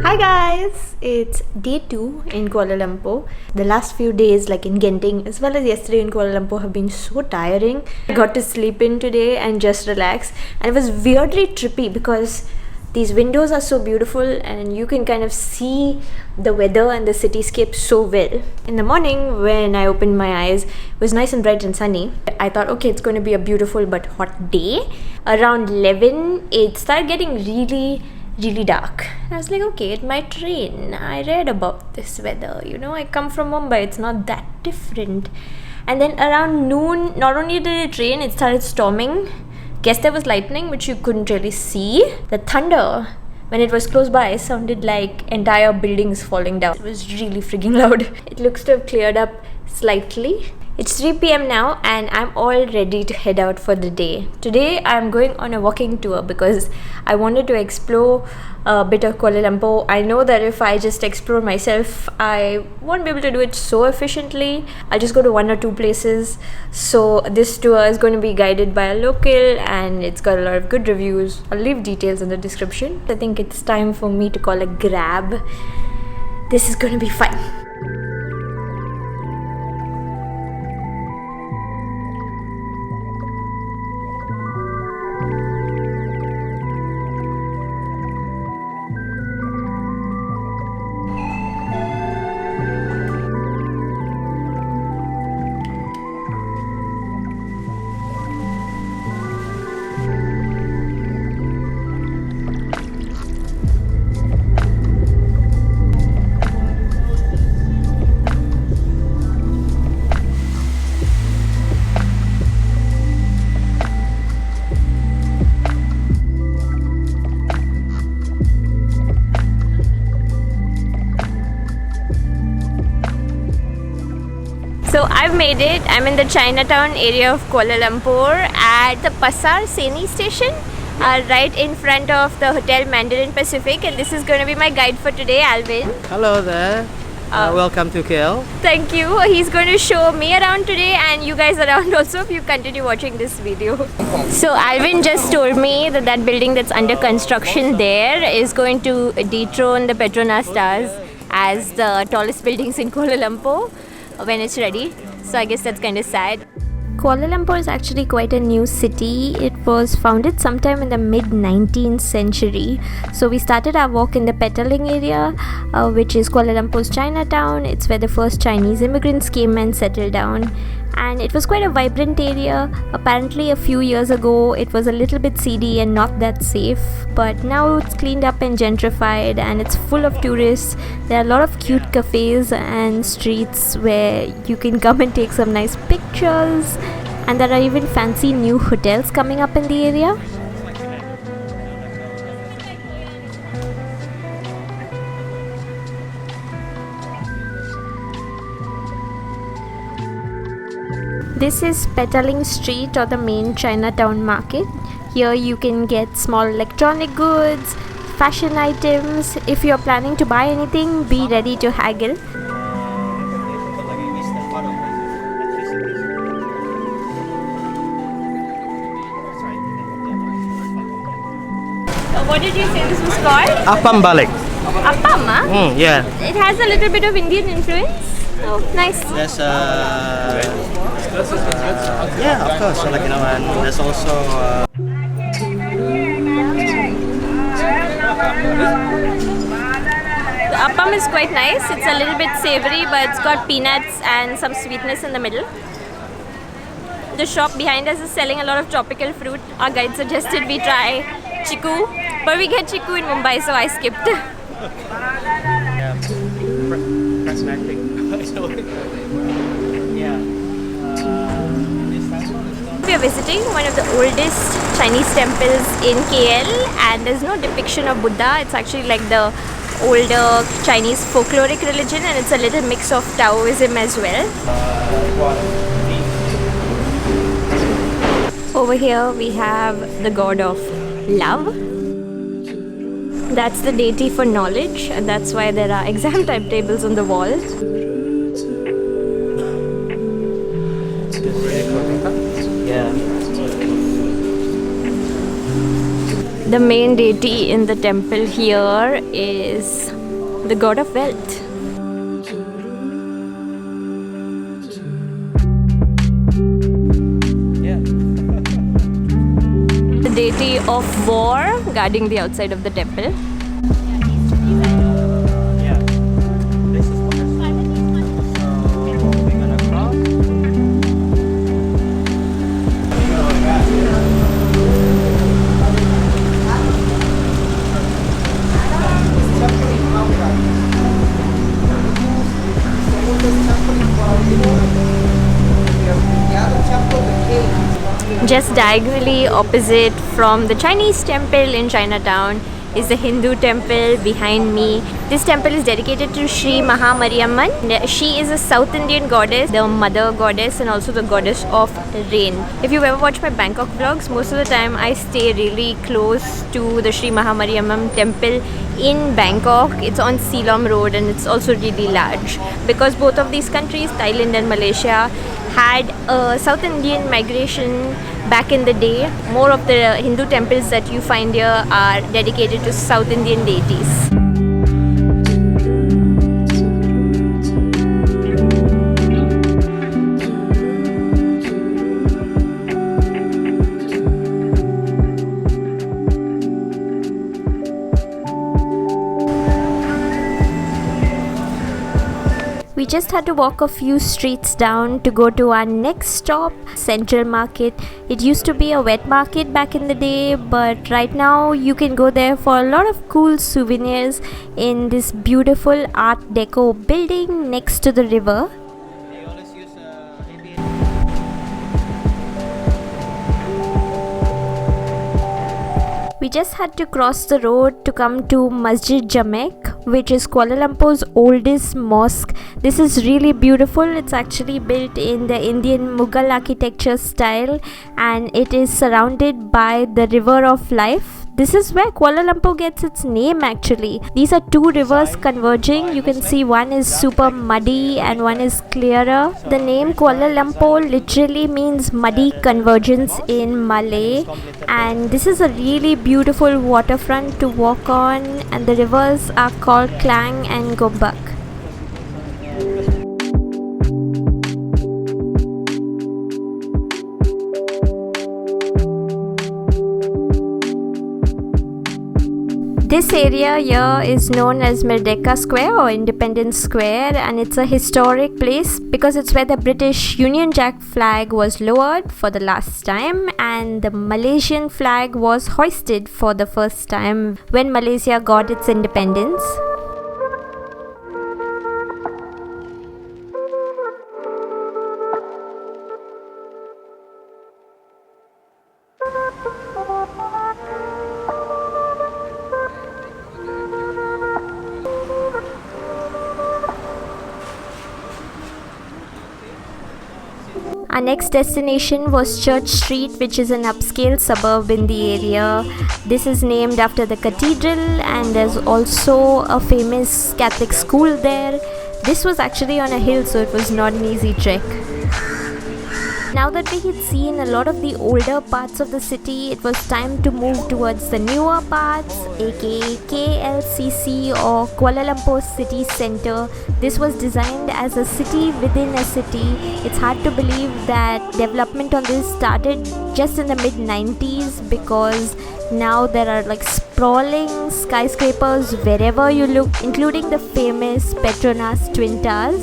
Hi guys, it's day 2 in Kuala Lumpur. The last few days like in Genting as well as yesterday in Kuala Lumpur have been so tiring. I got to sleep in today and just relax, and it was weirdly trippy because these windows are so beautiful and you can kind of see the weather and the cityscape so well. In the morning when I opened my eyes, it was nice and bright and sunny. I thought, okay, it's going to be a beautiful but hot day. Around 11, it started getting really dark. I was like, okay, it might rain. I read about this weather, I come from Mumbai, it's not that different. And then around noon, not only did it rain, it started storming. Guess there was lightning, which you couldn't really see. The thunder, when it was close by, sounded like entire buildings falling down. It was really freaking loud. It looks to have cleared up slightly. It's 3 p.m. now and I'm all ready to head out for the day. Today I'm going on a walking tour because I wanted to explore a bit of Kuala Lumpur. I know that if I just explore myself, I won't be able to do it so efficiently. I'll just go to 1 or 2 places. So this tour is going to be guided by a local and it's got a lot of good reviews. I'll leave details in the description. I think it's time for me to call a grab. This is going to be fun. So I've made it. I'm in the Chinatown area of Kuala Lumpur at the Pasar Seni station, right in front of the Hotel Mandarin Pacific, and this is going to be my guide for today, Alvin. Hello there. Welcome to KL. Thank you. He's going to show me around today and you guys around also if you continue watching this video. So Alvin just told me that that building that's under construction there is going to dethrone the Petronas Towers as the tallest buildings in Kuala Lumpur when it's ready. So I guess that's kind of sad. Kuala Lumpur is actually quite a new city. It was founded sometime in the mid-19th century. So we started our walk in the Petaling area, which is Kuala Lumpur's Chinatown. It's where the first Chinese immigrants came and settled down. And it was quite a vibrant area. Apparently a few years ago it was a little bit seedy and not that safe, but now it's cleaned up and gentrified and it's full of tourists. There are a lot of cute cafes and streets where you can come and take some nice pictures, and there are even fancy new hotels coming up in the area. This is Petaling Street, or the main Chinatown market. Here you can get small electronic goods, fashion items. If you're planning to buy anything, be ready to haggle. What did you say this was called? Apam balik. Apam, huh? Yeah. It has a little bit of Indian influence. Oh, nice. There's yeah, of course. So, and there's also the apam is quite nice. It's a little bit savory, but it's got peanuts and some sweetness in the middle. The shop behind us is selling a lot of tropical fruit. Our guide suggested we try chiku, but we get chiku in Mumbai, so I skipped. We are visiting one of the oldest Chinese temples in KL, and there's no depiction of Buddha. It's actually like the older Chinese folkloric religion, and it's a little mix of Taoism as well. Over here we have the god of love. That's the deity for knowledge, and that's why there are exam timetables on the walls. yeah. The main deity in the temple here is the god of wealth. The deity of war guarding the outside of the temple. Just diagonally opposite from the Chinese temple in Chinatown is the Hindu temple behind me. This temple is dedicated to Sri Maha Mariamman. She is a South Indian goddess, the mother goddess and also the goddess of rain. If you've ever watched my Bangkok vlogs, most of the time I stay really close to the Sri Maha Mariamman temple in Bangkok. It's on Silom Road and it's also really large. Because both of these countries, Thailand and Malaysia, had a South Indian migration back in the day. More of the Hindu temples that you find here are dedicated to South Indian deities. We just had to walk a few streets down to go to our next stop, Central Market. It used to be a wet market back in the day, but right now you can go there for a lot of cool souvenirs in this beautiful Art Deco building next to the river. We just had to cross the road to come to Masjid Jamek, which is Kuala Lumpur's oldest mosque. This is really beautiful. It's actually built in the Indian Mughal architecture style and it is surrounded by the river of life. This is where Kuala Lumpur gets its name actually. These are two rivers converging. You can see one is super muddy and one is clearer. The name Kuala Lumpur literally means muddy convergence in Malay, and this is a really beautiful waterfront to walk on, and the rivers are called Klang and Gombak. This area here is known as Merdeka Square or Independence Square, and it's a historic place because it's where the British Union Jack flag was lowered for the last time and the Malaysian flag was hoisted for the first time when Malaysia got its independence. Our next destination was Church Street, which is an upscale suburb in the area. This is named after the cathedral and there's also a famous Catholic school there. This was actually on a hill, so it was not an easy trek. Now that we had seen a lot of the older parts of the city, it was time to move towards the newer parts, aka KLCC or Kuala Lumpur City Centre. This was designed as a city within a city. It's hard to believe that development on this started just in the mid-90s because now there are like sprawling skyscrapers wherever you look, including the famous Petronas Twin Towers.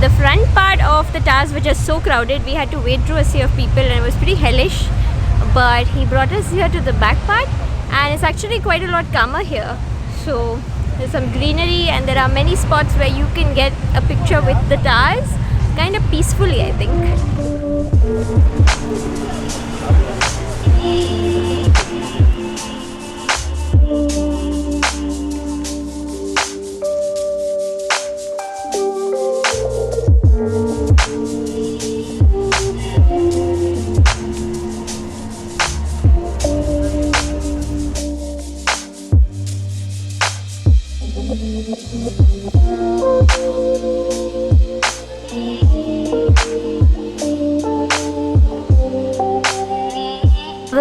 The front part of the towers were just so crowded, we had to wait through a sea of people and it was pretty hellish, but he brought us here to the back part and it's actually quite a lot calmer here. So there's some greenery and there are many spots where you can get a picture with the towers kind of peacefully, I think.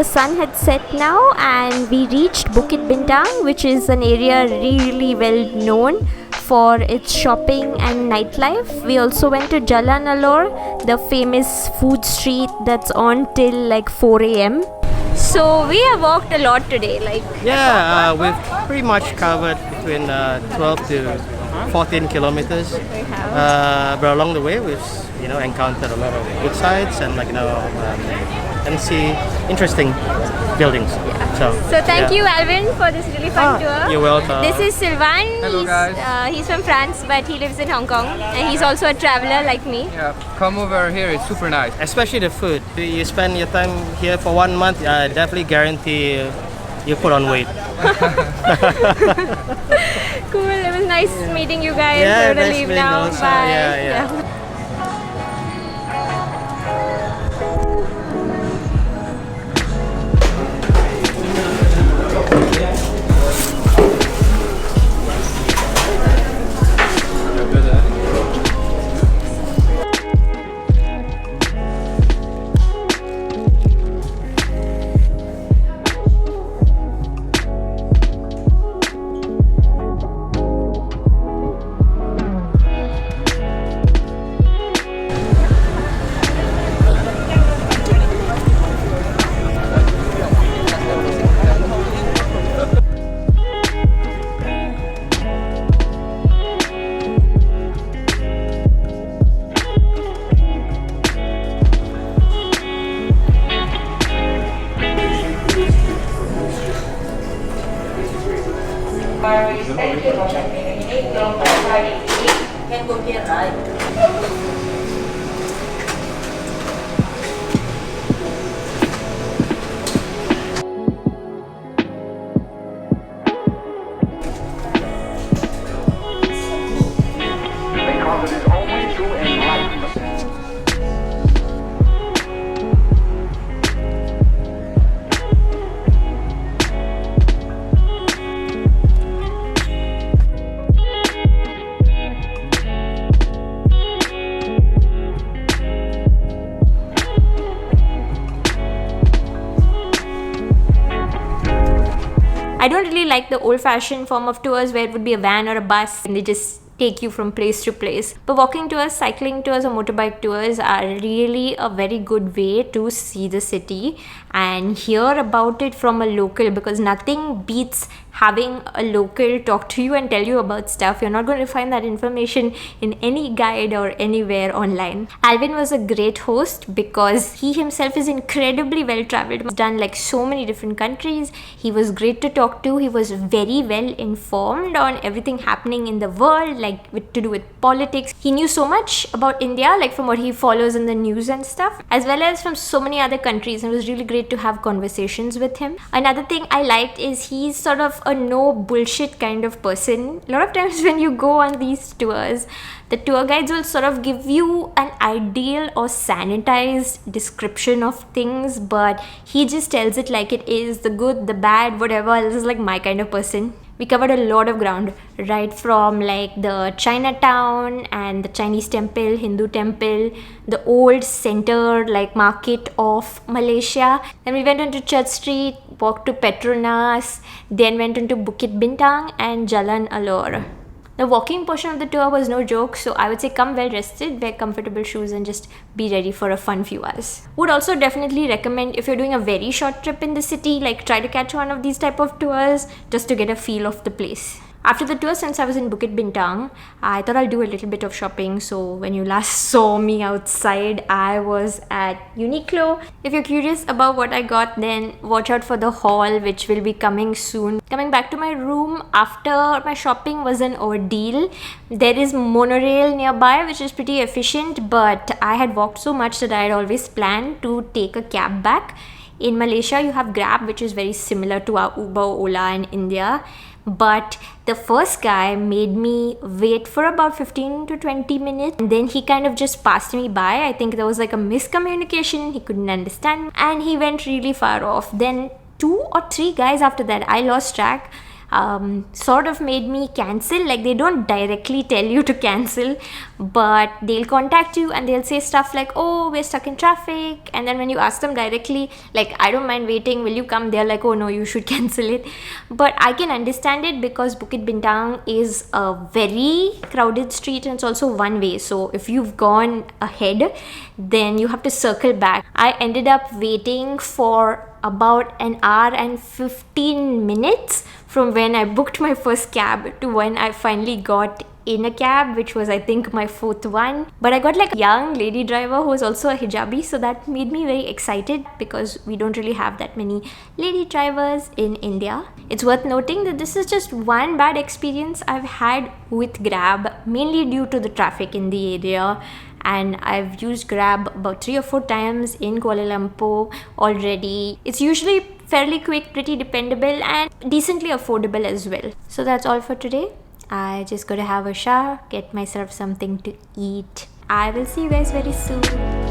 the sun had set now and we reached Bukit Bintang, which is an area really well known for its shopping and nightlife. We also went to Jalan, the famous food street that's on till like 4 a.m. So we have walked a lot today, like we've pretty much covered between 12 to 14 kilometers. But along the way, we've encountered a lot of good sights and and see interesting buildings. So thank you, Alvin, for this really fun tour. You're welcome. This is Sylvain. Hello, guys. He's from France, but he lives in Hong Kong, and he's also a traveler like me. Yeah, come over here. It's super nice. Especially the food. You spend your time here for 1 month, I definitely guarantee you put on weight. Cool. It was nice meeting you guys. Yeah, I'm gonna nice leave meeting now. also. Bye. Yeah. Because it is only through enlightenment. I don't really like the old-fashioned form of tours where it would be a van or a bus and they just take you from place to place. But walking tours, cycling tours or motorbike tours are really a very good way to see the city and hear about it from a local, because nothing beats having a local talk to you and tell you about stuff. You're not going to find that information in any guide or anywhere online. Alvin was a great host because he himself is incredibly well traveled. He's done like so many different countries. He was great to talk to. He was very well informed on everything happening in the world, like to do with politics. He knew so much about India, like from what he follows in the news and stuff, as well as from so many other countries. It was really great to have conversations with him. Another thing I liked is he's sort of a no bullshit kind of person. A lot of times when you go on these tours, the tour guides will sort of give you an ideal or sanitized description of things, but he just tells it like it is, the good, the bad, whatever. This is like my kind of person. We covered a lot of ground, right from like the Chinatown and the Chinese temple, Hindu temple, the old center like market of Malaysia. Then we went on to Church Street, walked to Petronas, then went into Bukit Bintang and Jalan. The walking portion of the tour was no joke, so I would say come well rested, wear comfortable shoes and just be ready for a fun few hours. Would also definitely recommend, if you're doing a very short trip in the city, like try to catch one of these type of tours just to get a feel of the place. After the tour, since I was in Bukit Bintang, I thought I'll do a little bit of shopping. So when you last saw me outside, I was at Uniqlo. If you're curious about what I got, then watch out for the haul, which will be coming soon. Coming back to my room after my shopping was an ordeal. There is monorail nearby, which is pretty efficient, but I had walked so much that I had always planned to take a cab back. In Malaysia, you have Grab, which is very similar to our Uber, Ola in India. But the first guy made me wait for about 15 to 20 minutes and then he kind of just passed me by. I think there was like a miscommunication, he couldn't understand and he went really far off. Then 2 or 3 guys after that, I lost track. sort of made me cancel. Like, they don't directly tell you to cancel, but they'll contact you and they'll say stuff like, oh, we're stuck in traffic. And then when you ask them directly, like, I don't mind waiting, will you come, they're like, oh no, you should cancel it. But I can understand it because Bukit Bintang is a very crowded street and it's also one way. So if you've gone ahead, then you have to circle back. I ended up waiting for about an hour and 15 minutes from when I booked my first cab to when I finally got in a cab, which was I think my fourth one. But I got like a young lady driver who was also a hijabi, so that made me very excited because we don't really have that many lady drivers in India. It's worth noting that this is just one bad experience I've had with Grab, mainly due to the traffic in the area. And I've used Grab about 3 or 4 times in Kuala Lumpur already. It's usually fairly quick, pretty dependable, and decently affordable as well. So that's all for today. I just gotta have a shower, get myself something to eat. I will see you guys very soon.